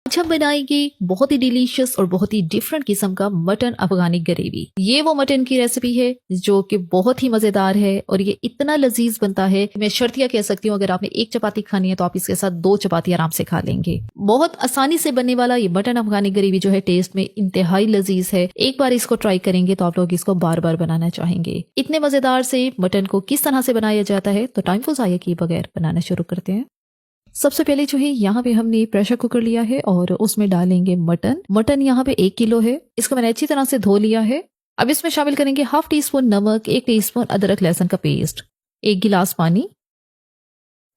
आज हम बनाएंगे बहुत ही डिलीशियस और बहुत ही डिफरेंट किस्म का मटन अफगानी ग्रेवी। ये वो मटन की रेसिपी है जो कि बहुत ही मजेदार है और ये इतना लजीज बनता है कि मैं शर्तिया कह सकती हूँ, अगर आपने एक चपाती खानी है तो आप इसके साथ 2 चपाती आराम से खा लेंगे। बहुत आसानी से बनने वाला ये मटन अफगानी ग्रेवी जो है टेस्ट में इंतहाई लजीज है। एक बार इसको ट्राई करेंगे तो आप लोग इसको बार बार बनाना चाहेंगे। इतने मजेदार से मटन को किस तरह से बनाया जाता है तो टाइम को जाया किए बगैर बनाना शुरू करते हैं। सबसे पहले जो है यहाँ पे हमने प्रेशर कुकर लिया है और उसमें डालेंगे मटन यहाँ पे 1 किलो है। इसको मैंने अच्छी तरह से धो लिया है। अब इसमें शामिल करेंगे हाफ टी स्पून नमक, 1 टीस्पून अदरक लहसुन का पेस्ट, 1 गिलास पानी।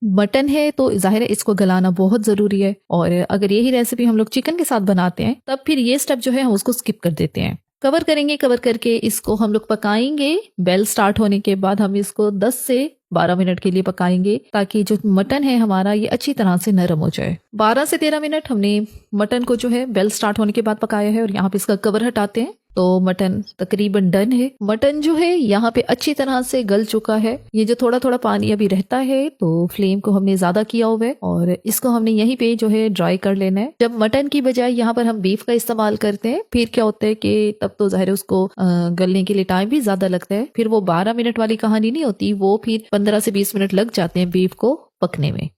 मटन है तो जाहिर है इसको गलाना बहुत जरूरी है और अगर यही रेसिपी हम लोग चिकन के साथ बनाते हैं तब फिर ये स्टेप जो है हम उसको स्किप कर देते हैं। कवर करेंगे, कवर करके इसको हम लोग पकाएंगे। बेल स्टार्ट होने के बाद हम इसको 10 से 12 मिनट के लिए पकाएंगे ताकि जो मटन है हमारा ये अच्छी तरह से नरम हो जाए। 12 से 13 मिनट हमने मटन को जो है बेल स्टार्ट होने के बाद पकाया है और यहाँ पे इसका कवर हटाते हैं तो मटन तकरीबन डन है। मटन जो है यहाँ पे अच्छी तरह से गल चुका है। ये जो थोड़ा थोड़ा पानी अभी रहता है तो फ्लेम को हमने ज्यादा किया हुआ है और इसको हमने यहीं पे जो है ड्राई कर लेना है। जब मटन की बजाय यहाँ पर हम बीफ का इस्तेमाल करते हैं फिर क्या होता है कि तब तो जाहिर है उसको गलने के लिए टाइम भी ज्यादा लगता है। फिर वो 12 मिनट वाली कहानी नहीं होती, वो फिर 15 से 20 मिनट लग जाते हैं बीफ को पकने में।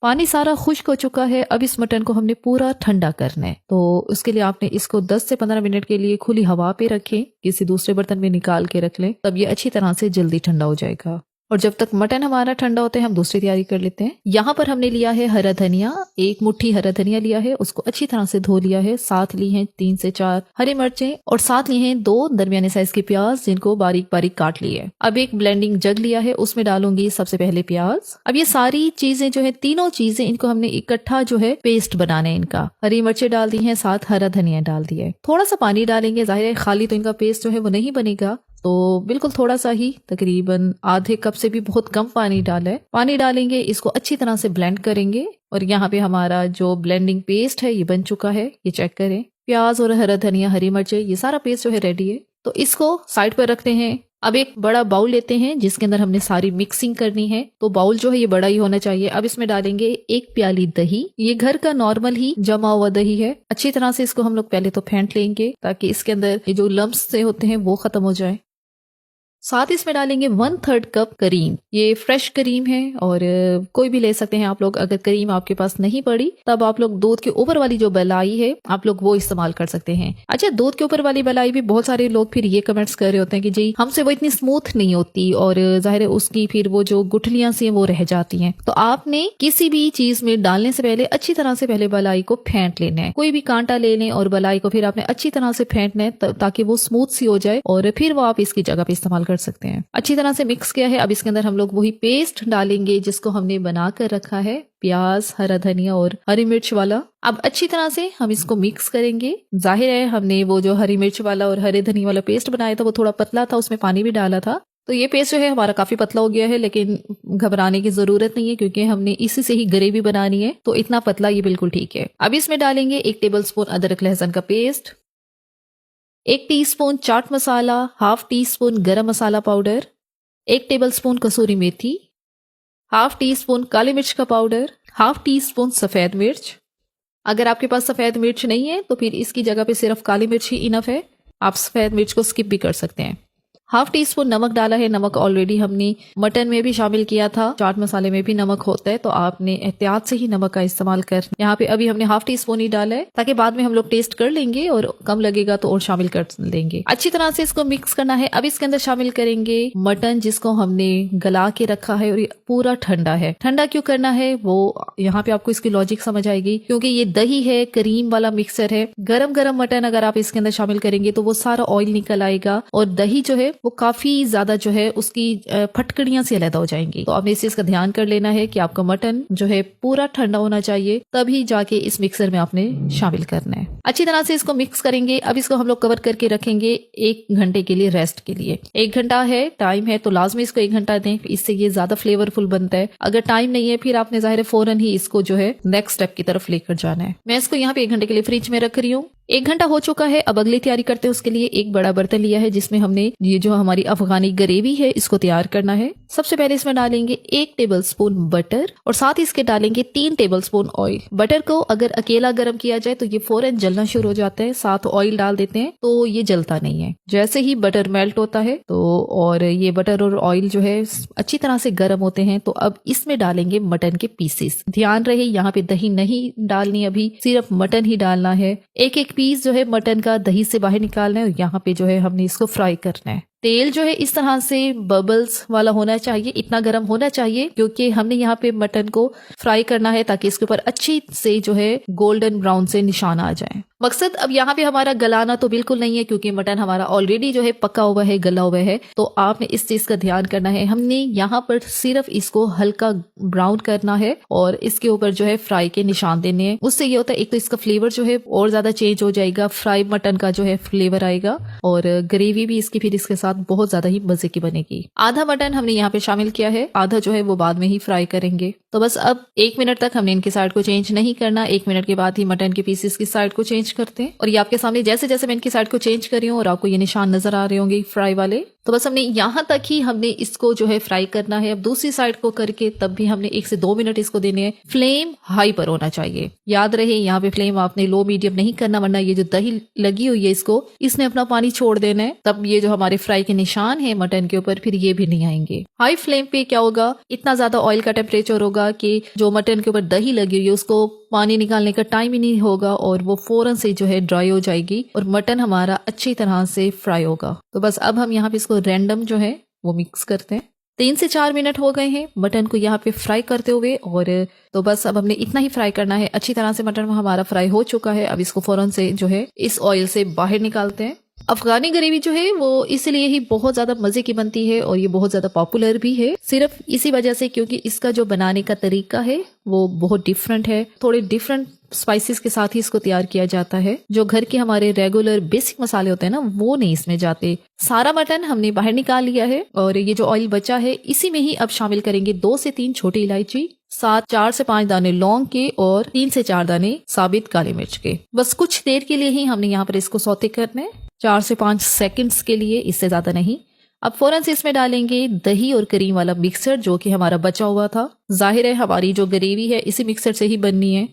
पानी सारा खुश्क हो चुका है। अब इस मटन को हमने पूरा ठंडा करना है तो उसके लिए आपने इसको 10 से 15 मिनट के लिए खुली हवा पे रखें, किसी दूसरे बर्तन में निकाल के रख लें, तब ये अच्छी तरह से जल्दी ठंडा हो जाएगा। और जब तक मटन हमारा ठंडा होता है हम दूसरी तैयारी कर लेते हैं। यहाँ पर हमने लिया है हरा धनिया, 1 मुट्ठी हरा धनिया लिया है, उसको अच्छी तरह से धो लिया है। साथ ली हैं 3 से 4 हरी मिर्चें और साथ लिए हैं 2 दरमियाने साइज के प्याज जिनको बारीक बारीक काट लिए। अब एक ब्लेंडिंग जग लिया है, उसमें डालूंगी सबसे पहले प्याज। अब ये सारी चीजें जो है, तीनों चीजें इनको हमने इकट्ठा जो है पेस्ट बनाना है इनका। हरी मिर्चें डाल दी है, साथ हरा धनिया डाल दिया है। थोड़ा सा पानी डालेंगे, जाहिर है खाली तो इनका पेस्ट जो है वो नहीं बनेगा तो बिल्कुल थोड़ा सा ही, तकरीबन आधे कप से भी बहुत कम पानी डाला है। पानी डालेंगे, इसको अच्छी तरह से ब्लेंड करेंगे और यहाँ पे हमारा जो ब्लेंडिंग पेस्ट है ये बन चुका है। ये चेक करें, प्याज और हरा धनिया, हरी मिर्चें, ये सारा पेस्ट जो है रेडी है। तो इसको साइड पर रखते हैं। अब एक बड़ा बाउल लेते हैं जिसके अंदर हमने सारी मिक्सिंग करनी है। तो बाउल जो है ये बड़ा ही होना चाहिए। अब इसमें डालेंगे 1 प्याली दही, ये घर का नॉर्मल ही जमा हुआ दही है। अच्छी तरह से इसको हम लोग पहले तो फेंट लेंगे ताकि इसके अंदर ये जो लम्स से होते हैं वो खत्म हो जाए। साथ इसमें डालेंगे 1/3 कप करीम, ये फ्रेश करीम है और कोई भी ले सकते हैं आप लोग। अगर करीम आपके पास नहीं पड़ी तब आप लोग दूध के ऊपर वाली जो मलाई है आप लोग वो इस्तेमाल कर सकते हैं। अच्छा, दूध के ऊपर वाली मलाई भी बहुत सारे लोग फिर ये कमेंट्स कर रहे होते हैं कि जी हमसे वो इतनी स्मूथ नहीं होती और जाहिर है उसकी फिर वो जो गुठलियां सी वो रह जाती हैं। तो आपने किसी भी चीज में डालने से पहले अच्छी तरह से पहले मलाई को फेंट लेना है। कोई भी कांटा ले लें और मलाई को फिर आपने अच्छी तरह से फेंटना है ताकि वो स्मूथ सी हो जाए और फिर वो आप इसकी जगह पे इस्तेमाल कर सकते हैं। अच्छी तरह से मिक्स किया है। अब इसके अंदर हम लोग वही पेस्ट डालेंगे जिसको हमने बना कर रखा है, प्याज, हरा धनिया और हरी मिर्च वाला। अब अच्छी तरह से हम इसको मिक्स करेंगे। जाहिर है हमने वो जो हरी मिर्च वाला और हरे धनिया वाला पेस्ट बनाया था वो थोड़ा पतला था, उसमें पानी भी डाला था तो ये पेस्ट जो है हमारा काफी पतला हो गया है, लेकिन घबराने की जरूरत नहीं है क्योंकि हमने इसी से ही ग्रेवी बनानी है तो इतना पतला ये बिल्कुल ठीक है। अब इसमें डालेंगे 1 टेबलस्पून अदरक लहसुन का paste, 1 teaspoon chaat masala, half teaspoon गरम मसाला पाउडर, 1 टेबलस्पून कसूरी मेथी, हाफ टीस्पून काली मिर्च का पाउडर, हाफ टीस्पून सफेद मिर्च। अगर आपके पास सफेद मिर्च नहीं है तो फिर इसकी जगह पे सिर्फ काली मिर्च ही इनफ है, आप सफेद मिर्च को स्किप भी कर सकते हैं। हाफ टीस्पून नमक डाला है। नमक ऑलरेडी हमने मटन में भी शामिल किया था, चाट मसाले में भी नमक होता है तो आपने एहतियात से ही नमक का इस्तेमाल कर। यहाँ पे अभी हमने हाफ टीस्पून ही डाला है ताकि बाद में हम लोग टेस्ट कर लेंगे और कम लगेगा तो और शामिल कर लेंगे। अच्छी तरह से इसको मिक्स करना है। अब इसके अंदर शामिल करेंगे मटन जिसको हमने गला के रखा है और ये पूरा ठंडा है। ठंडा क्यों करना है वो यहाँ पे आपको इसकी लॉजिक समझ आएगी क्योंकि ये दही है, करीम वाला मिक्सर है। गरम गरम मटन अगर आप इसके अंदर शामिल करेंगे तो वो सारा ऑयल निकल आएगा और दही जो है वो काफी ज्यादा जो है उसकी फटकड़ियां से अलग हो जाएंगी। तो आपने इस चीज का ध्यान कर लेना है कि आपका मटन जो है पूरा ठंडा होना चाहिए तभी जाके इस मिक्सर में आपने शामिल करना है। अच्छी तरह से इसको मिक्स करेंगे। अब इसको हम लोग कवर करके रखेंगे 1 घंटे के लिए रेस्ट के लिए। 1 घंटा है टाइम है तो लाजमी इसको 1 घंटा दें, इससे ये ज्यादा फ्लेवरफुल बनता है। अगर टाइम नहीं है फिर आपने जाहिर फौरन ही इसको जो है नेक्स्ट स्टेप की तरफ लेकर जाना है। मैं इसको यहाँ पे 1 घंटे के लिए फ्रिज में रख रही हूँ। 1 घंटा हो चुका है। अब अगली तैयारी करते हैं। उसके लिए एक बड़ा बर्तन लिया है जिसमें हमने ये जो हमारी अफगानी ग्रेवी है इसको तैयार करना है। सबसे पहले इसमें डालेंगे 1 टेबलस्पून बटर और साथ ही इसके डालेंगे 3 टेबलस्पून ऑयल। बटर को अगर अकेला गर्म किया जाए तो ये फौरन जलना शुरू हो जाता है, साथ ऑयल डाल देते हैं तो ये जलता नहीं है। जैसे ही बटर मेल्ट होता है तो और ये बटर और ऑयल जो है अच्छी तरह से गर्म होते हैं तो अब इसमें डालेंगे मटन के पीसेस। ध्यान रहे यहाँ पे दही नहीं डालनी, अभी सिर्फ मटन ही डालना है। एक एक पीस जो है मटन का दही से बाहर निकालना है और यहाँ पे जो है हमने इसको फ्राई करना है। तेल जो है इस तरह से बबल्स वाला होना चाहिए, इतना गर्म होना चाहिए क्योंकि हमने यहाँ पे मटन को फ्राई करना है ताकि इसके ऊपर अच्छी से जो है गोल्डन ब्राउन से निशान आ जाए। मकसद अब यहाँ पे हमारा गलाना तो बिल्कुल नहीं है क्योंकि मटन हमारा ऑलरेडी जो है पका हुआ है, गला हुआ है, तो आपने इस चीज का ध्यान करना है। हमने यहाँ पर सिर्फ इसको हल्का ब्राउन करना है और इसके ऊपर जो है फ्राई के निशान देने हैं। उससे ये होता है एक तो इसका फ्लेवर जो है और ज्यादा चेंज हो जाएगा, फ्राई मटन का जो है फ्लेवर आएगा और ग्रेवी भी इसकी फिर इसके साथ बहुत ज्यादा ही मजे की बनेगी। आधा मटन हमने यहाँ पे शामिल किया है, आधा जो है वो बाद में ही फ्राई करेंगे। तो बस अब 1 मिनट तक हमने इनकी साइड को चेंज नहीं करना। 1 मिनट के बाद ही मटन के पीसेस की साइड को चेंज करते हैं और ये आपके सामने जैसे जैसे मैं इनकी साइड को चेंज कर रही हूँ और आपको ये निशान नजर आ रहे होंगे फ्राई वाले, तो बस हमने यहाँ तक ही हमने इसको जो है फ्राई करना है। अब दूसरी साइड को करके तब भी हमने 1 से 2 मिनट इसको देने हैं। फ्लेम हाई पर होना चाहिए, याद रहे यहाँ पे फ्लेम आपने लो मीडियम नहीं करना वरना ये जो दही लगी हुई है इसने अपना पानी छोड़ देना है, तब ये जो हमारे फ्राई के निशान है मटन के ऊपर फिर ये भी नहीं आएंगे। हाई फ्लेम पे क्या होगा, इतना ज्यादा ऑयल का टेम्परेचर होगा कि जो मटन के ऊपर दही लगी हुई है उसको पानी निकालने का टाइम ही नहीं होगा और वो फौरन से जो है ड्राई हो जाएगी और मटन हमारा अच्छी तरह से फ्राई होगा। तो बस अब हम यहाँ पे इसको रैंडम जो है वो मिक्स करते हैं। 3 से 4 मिनट हो गए हैं मटन को यहाँ पे फ्राई करते हुए और तो बस अब हमने इतना ही फ्राई करना है। अच्छी तरह से मटन हमारा फ्राई हो चुका है। अब इसको फौरन से जो है इस ऑयल से बाहर निकालते हैं। अफगानी ग्रेवी जो है वो इसलिए ही बहुत ज्यादा मजे की बनती है और ये बहुत ज्यादा पॉपुलर भी है सिर्फ इसी वजह से क्योंकि इसका जो बनाने का तरीका है वो बहुत डिफरेंट है। थोड़े डिफरेंट स्पाइसेस के साथ ही इसको तैयार किया जाता है। जो घर के हमारे रेगुलर बेसिक मसाले होते हैं ना वो नहीं इसमें जाते। सारा मटन हमने बाहर निकाल लिया है और ये जो ऑयल बचा है इसी में ही अब शामिल करेंगे 2 से 3 छोटी इलायची, साथ 4 से 5 दाने लौंग के और 3 से 4 दाने साबित काली मिर्च के। बस कुछ देर के लिए ही हमने यहाँ पर इसको सौते करना है, 4 से 5 सेकंड्स के लिए, इससे ज्यादा नहीं। अब फौरन से इसमें डालेंगे दही और क्रीम वाला मिक्सर जो कि हमारा बचा हुआ था। जाहिर है हमारी जो ग्रेवी है इसी मिक्सर से ही बननी है।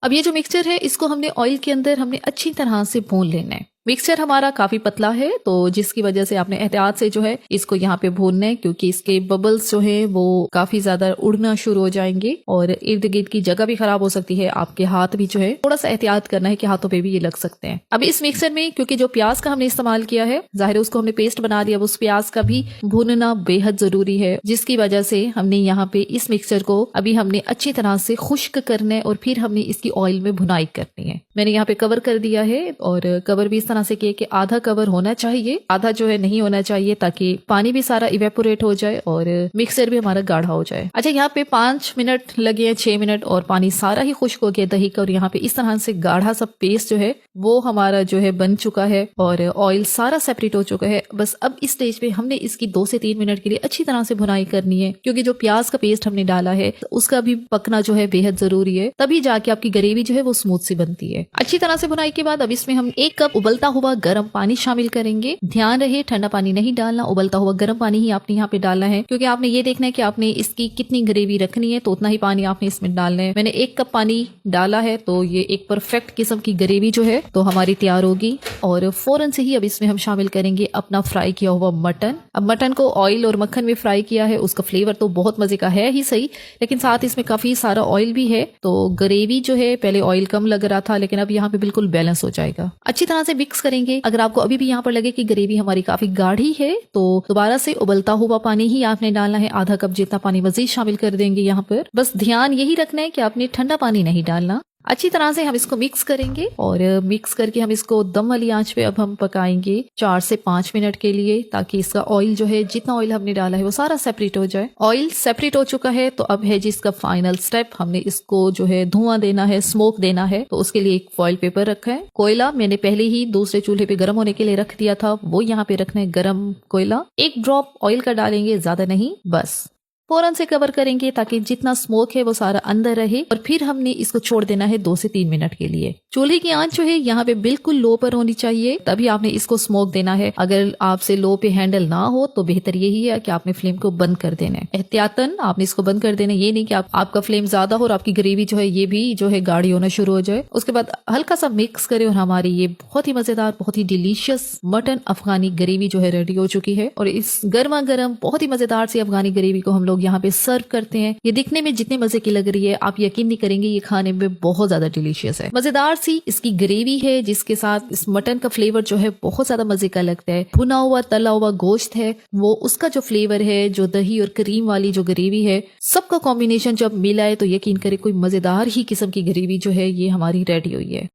अब ये जो मिक्सचर है इसको हमने ऑयल के अंदर हमने अच्छी तरह से भून लेना है। मिक्सचर हमारा काफी पतला है तो जिसकी वजह से आपने एहतियात से जो है इसको यहाँ पे भूनना है क्योंकि इसके बबल्स जो है वो काफी ज्यादा उड़ना शुरू हो जाएंगे और इर्द गिर्द की जगह भी खराब हो सकती है। आपके हाथ भी जो है थोड़ा सा एहतियात करना है कि हाथों पे भी ये लग सकते हैं। अब इस मिक्सर में क्योंकि जो प्याज का हमने इस्तेमाल किया है जाहिर है उसको हमने पेस्ट बना दिया, उस प्याज का भी भूनना बेहद जरूरी है जिसकी वजह से हमने यहाँ पे इस मिक्सचर को अभी हमने अच्छी तरह से खुश्क करना है और फिर हमने इसकी ऑयल में भुनाई करनी है। मैंने यहाँ पे कवर कर दिया है और कवर भी इस तरह से किया कि आधा कवर होना चाहिए, आधा जो है नहीं होना चाहिए ताकि पानी भी सारा इवेपोरेट हो जाए और मिक्सर भी हमारा गाढ़ा हो जाए। अच्छा यहाँ पे 5 मिनट लगे हैं, 6 मिनट और पानी सारा ही खुश्क हो गया दही का और यहाँ पे इस तरह से गाढ़ा सा पेस्ट जो है वो हमारा जो है बन चुका है और ऑयल सारा सेपरेट हो चुका है। बस अब इस स्टेज पे हमने इसकी 2 से 3 मिनट के लिए अच्छी तरह से भुनाई करनी है क्योंकि जो प्याज का पेस्ट हमने डाला है तो उसका भी पकना जो है बेहद जरूरी है, तभी जाके आपकी ग्रेवी जो है वो स्मूथ सी बनती है। अच्छी तरह से भुनाई के बाद अब इसमें हम 1 कप उबलता हुआ गर्म पानी शामिल करेंगे। ध्यान रहे ठंडा पानी नहीं डालना, उबलता हुआ गर्म पानी ही आपने यहाँ पे डालना है क्योंकि आपने ये देखना है कि आपने इसकी कितनी ग्रेवी रखनी है तो उतना ही पानी आपने इसमें डालना है। मैंने 1 कप पानी डाला है तो ये एक परफेक्ट किस्म की ग्रेवी जो है तो हमारी तैयार होगी और फौरन से ही अब इसमें हम शामिल करेंगे अपना फ्राई किया हुआ मटन। अब मटन को ऑयल और मक्खन में फ्राई किया है, उसका फ्लेवर तो बहुत मजे का है ही सही लेकिन साथ इसमें काफी सारा ऑयल भी है तो ग्रेवी जो है पहले ऑयल कम लग रहा था लेकिन अब यहाँ पे बिल्कुल बैलेंस हो जाएगा। अच्छी तरह से मिक्स करेंगे। अगर आपको अभी भी यहाँ पर लगे कि ग्रेवी हमारी काफी गाढ़ी है तो दोबारा से उबलता हुआ पानी ही आपने डालना है, आधा कप जितना पानी मजीद शामिल कर देंगे यहाँ पर। बस ध्यान यही रखना है कि आपने ठंडा पानी नहीं डालना। अच्छी तरह से हम इसको मिक्स करेंगे और मिक्स करके हम इसको दम वाली आंच पे अब हम पकाएंगे 4 से 5 मिनट के लिए ताकि इसका ऑयल जो है जितना ऑयल हमने डाला है वो सारा सेपरेट हो जाए। ऑयल सेपरेट हो चुका है तो अब है जिसका फाइनल स्टेप, हमने इसको जो है धुआं देना है, स्मोक देना है। तो उसके लिए एक फॉइल पेपर रखा है। कोयला मैंने पहले ही दूसरे चूल्हे पे गर्म होने के लिए रख दिया था, वो यहाँ पे रखना है गर्म कोयला। 1 ड्रॉप ऑयल का डालेंगे, ज्यादा नहीं, बस फौरन से कवर करेंगे ताकि जितना स्मोक है वो सारा अंदर रहे और फिर हमने इसको छोड़ देना है 2 से 3 मिनट के लिए। चूल्हे की आंच जो है यहाँ पे बिल्कुल लो पर होनी चाहिए, तभी आपने इसको स्मोक देना है। अगर आपसे लो पे हैंडल ना हो तो बेहतर यही है कि आपने फ्लेम को बंद कर देना है। एहतियातन आपने इसको बंद कर देना है, ये नहीं कि आपका फ्लेम ज्यादा हो और आपकी ग्रेवी जो है ये भी जो है गाढ़ी होना शुरू हो जाए। उसके बाद हल्का सा मिक्स करें और हमारी ये बहुत ही मजेदार, बहुत ही डिलीशियस मटन अफगानी ग्रेवी जो है रेडी हो चुकी है। और इस गर्मा गर्म बहुत ही मजेदार सी अफगानी ग्रेवी को हम लोग यहाँ पे सर्व करते हैं। ये दिखने में जितने मजे की लग रही है आप यकीन नहीं करेंगे, ये खाने में बहुत ज्यादा डिलीशियस है। मजेदार सी इसकी ग्रेवी है जिसके साथ इस मटन का फ्लेवर जो है बहुत ज्यादा मजे का लगता है। भुना हुआ तला हुआ गोश्त है, वो उसका जो फ्लेवर है, जो दही और क्रीम वाली जो ग्रेवी है, सबका कॉम्बिनेशन जब मिला है तो यकीन करे कोई मजेदार ही किस्म की ग्रेवी जो है ये हमारी रेडी हुई है।